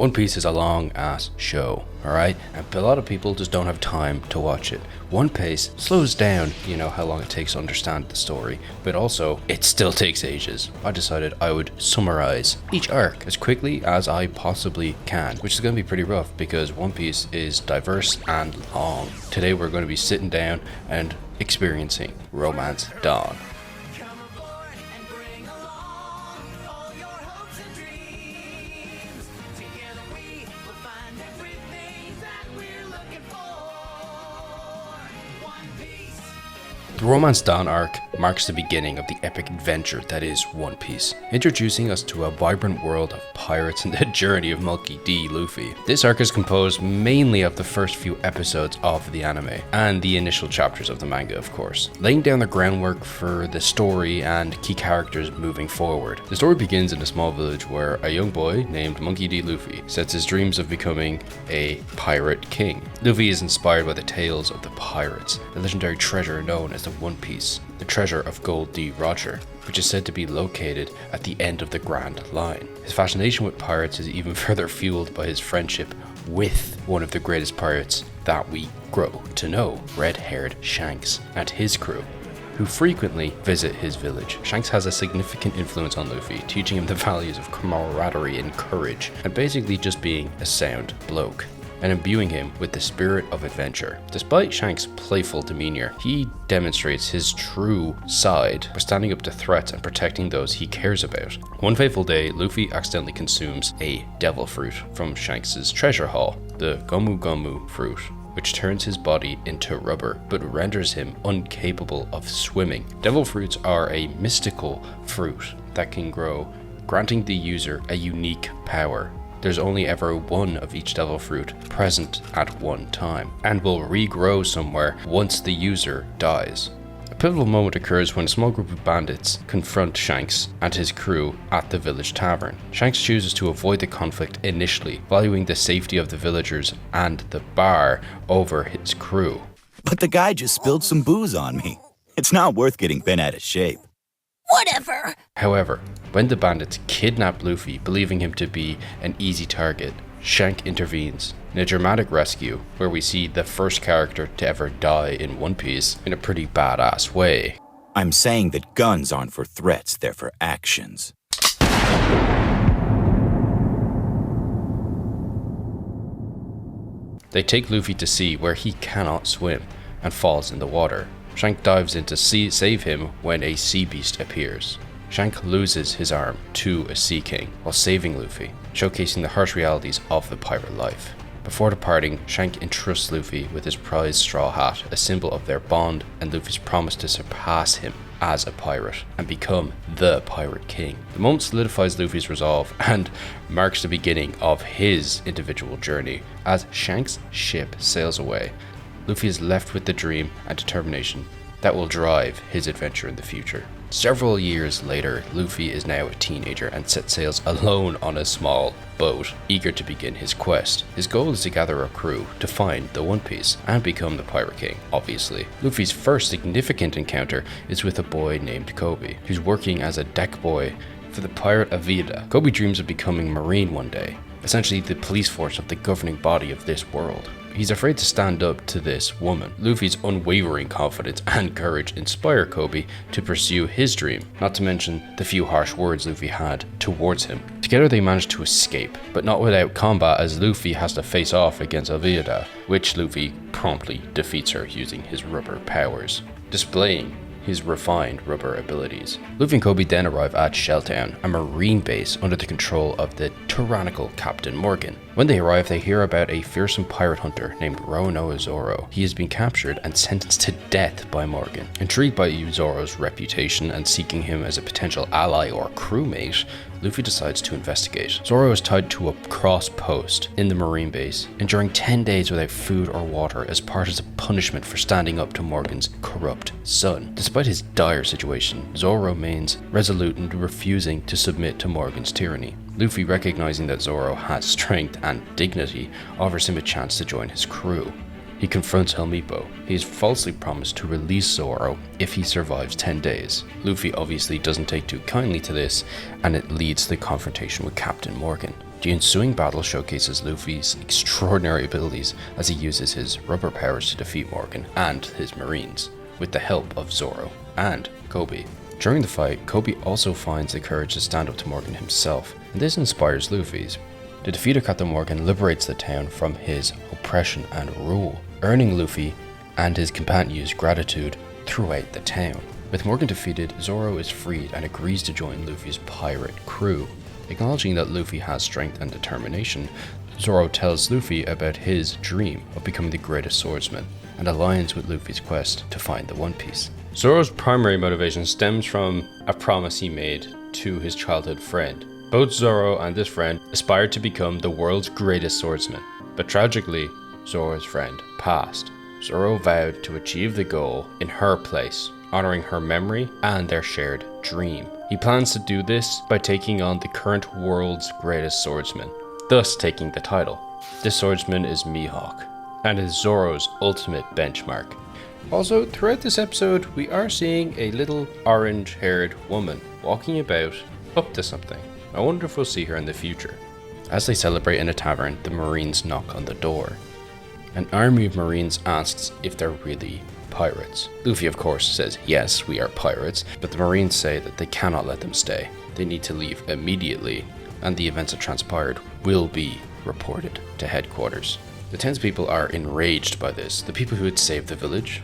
One Piece is a long ass show, alright? And a lot of people just don't have time to watch it. One Piece slows down, you know, how long it takes to understand the story, but also it still takes ages. I decided I would summarize each arc as quickly as I possibly can, which is going to be pretty rough because One Piece is diverse and long. Today we're going to be sitting down and experiencing Romance Dawn. The Romance Dawn arc marks the beginning of the epic adventure that is One Piece, introducing us to a vibrant world of pirates and the journey of Monkey D. Luffy. This arc is composed mainly of the first few episodes of the anime, and the initial chapters of the manga of course, laying down the groundwork for the story and key characters moving forward. The story begins in a small village where a young boy named Monkey D. Luffy sets his dreams of becoming a pirate king. Luffy is inspired by the tales of the pirates, the legendary treasure known as the One Piece, the treasure of Gold D. Roger, which is said to be located at the end of the Grand Line. His fascination with pirates is even further fueled by his friendship with one of the greatest pirates that we grow to know, red-haired Shanks and his crew, who frequently visit his village. Shanks has a significant influence on Luffy, teaching him the values of camaraderie and courage, and basically just being a sound bloke, and imbuing him with the spirit of adventure. Despite Shanks' playful demeanor, he demonstrates his true side by standing up to threats and protecting those he cares about. One fateful day, Luffy accidentally consumes a devil fruit from Shanks' treasure haul, the Gomu Gomu fruit, which turns his body into rubber, but renders him incapable of swimming. Devil fruits are a mystical fruit that can grow, granting the user a unique power. There's only ever one of each devil fruit present at one time, and will regrow somewhere once the user dies. A pivotal moment occurs when a small group of bandits confront Shanks and his crew at the village tavern. Shanks chooses to avoid the conflict initially, valuing the safety of the villagers and the bar over his crew. But the guy just spilled some booze on me. It's not worth getting bent out of shape. Whatever. However, when the bandits kidnap Luffy, believing him to be an easy target, Shank intervenes in a dramatic rescue where we see the first character to ever die in One Piece in a pretty badass way. I'm saying that guns aren't for threats, they're for actions. They take Luffy to sea where he cannot swim and falls in the water. Shank dives in to save him when a sea beast appears. Shank loses his arm to a sea king while saving Luffy, showcasing the harsh realities of the pirate life. Before departing, Shank entrusts Luffy with his prized straw hat, a symbol of their bond and Luffy's promise to surpass him as a pirate and become the Pirate King. The moment solidifies Luffy's resolve and marks the beginning of his individual journey. As Shank's ship sails away, Luffy is left with the dream and determination that will drive his adventure in the future. Several years later, Luffy is now a teenager and sets sails alone on a small boat, eager to begin his quest. His goal is to gather a crew to find the One Piece and become the Pirate King, obviously. Luffy's first significant encounter is with a boy named Kobe, who's working as a deck boy for the pirate Avida. Kobe dreams of becoming Marine one day, essentially the police force of the governing body of this world. He's afraid to stand up to this woman. Luffy's unwavering confidence and courage inspire Kobe to pursue his dream, not to mention the few harsh words Luffy had towards him. Together they manage to escape, but not without combat as Luffy has to face off against Avida, which Luffy promptly defeats her using his rubber powers, displaying his refined rubber abilities. Luffy and Kobe then arrive at Shelltown, a marine base under the control of the tyrannical Captain Morgan. When they arrive, they hear about a fearsome pirate hunter named Roronoa Zoro. He has been captured and sentenced to death by Morgan. Intrigued by Zoro's reputation and seeking him as a potential ally or crewmate, Luffy decides to investigate. Zoro is tied to a cross post in the marine base, enduring 10 days without food or water as part of a punishment for standing up to Morgan's corrupt son. Despite his dire situation, Zoro remains resolute in refusing to submit to Morgan's tyranny. Luffy, recognizing that Zoro has strength and dignity, offers him a chance to join his crew. He confronts Helmeppo. He is falsely promised to release Zoro if he survives 10 days. Luffy obviously doesn't take too kindly to this, and it leads to the confrontation with Captain Morgan. The ensuing battle showcases Luffy's extraordinary abilities as he uses his rubber powers to defeat Morgan and his marines, with the help of Zoro and Kobe. During the fight, Kobe also finds the courage to stand up to Morgan himself, and this inspires Luffy's. The defeat of Captain Morgan liberates the town from his oppression and rule, earning Luffy and his companions gratitude throughout the town. With Morgan defeated, Zoro is freed and agrees to join Luffy's pirate crew. Acknowledging that Luffy has strength and determination, Zoro tells Luffy about his dream of becoming the greatest swordsman and aligns with Luffy's quest to find the One Piece. Zoro's primary motivation stems from a promise he made to his childhood friend. Both Zoro and this friend aspired to become the world's greatest swordsman, but tragically, Zoro's friend passed. Zoro vowed to achieve the goal in her place, honoring her memory and their shared dream. He plans to do this by taking on the current world's greatest swordsman, thus taking the title. This swordsman is Mihawk, and is Zoro's ultimate benchmark. Also, throughout this episode, we are seeing a little orange-haired woman walking about up to something. I wonder if we'll see her in the future. As they celebrate in a tavern, the Marines knock on the door. An army of Marines asks if they're really pirates. Luffy, of course, says yes, we are pirates, but the Marines say that they cannot let them stay. They need to leave immediately, and the events that transpired will be reported to headquarters. The townspeople are enraged by this. The people who had saved the village,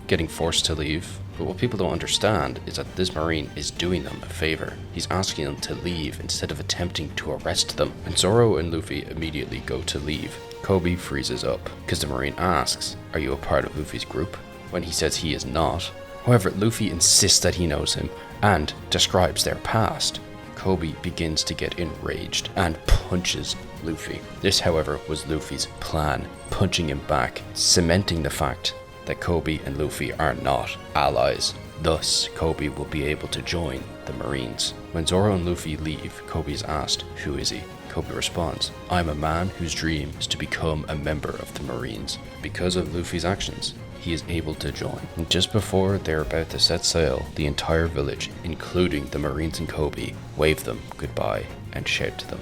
getting forced to leave. But what people don't understand is that this Marine is doing them a favor. He's asking them to leave instead of attempting to arrest them. And Zoro and Luffy immediately go to leave. Kobe freezes up because the Marine asks, "Are you a part of Luffy's group?" when he says he is not. However, Luffy insists that he knows him and describes their past. Kobe begins to get enraged and punches Luffy. This, however, was Luffy's plan, punching him back, cementing the fact that Kobe and Luffy are not allies. Thus, Kobe will be able to join the Marines. When Zoro and Luffy leave, Kobe is asked, "Who is he?" Kobe responds, "I'm a man whose dream is to become a member of the Marines." Because of Luffy's actions, he is able to join. And just before they're about to set sail, the entire village, including the Marines and Kobe, wave them goodbye and shout to them,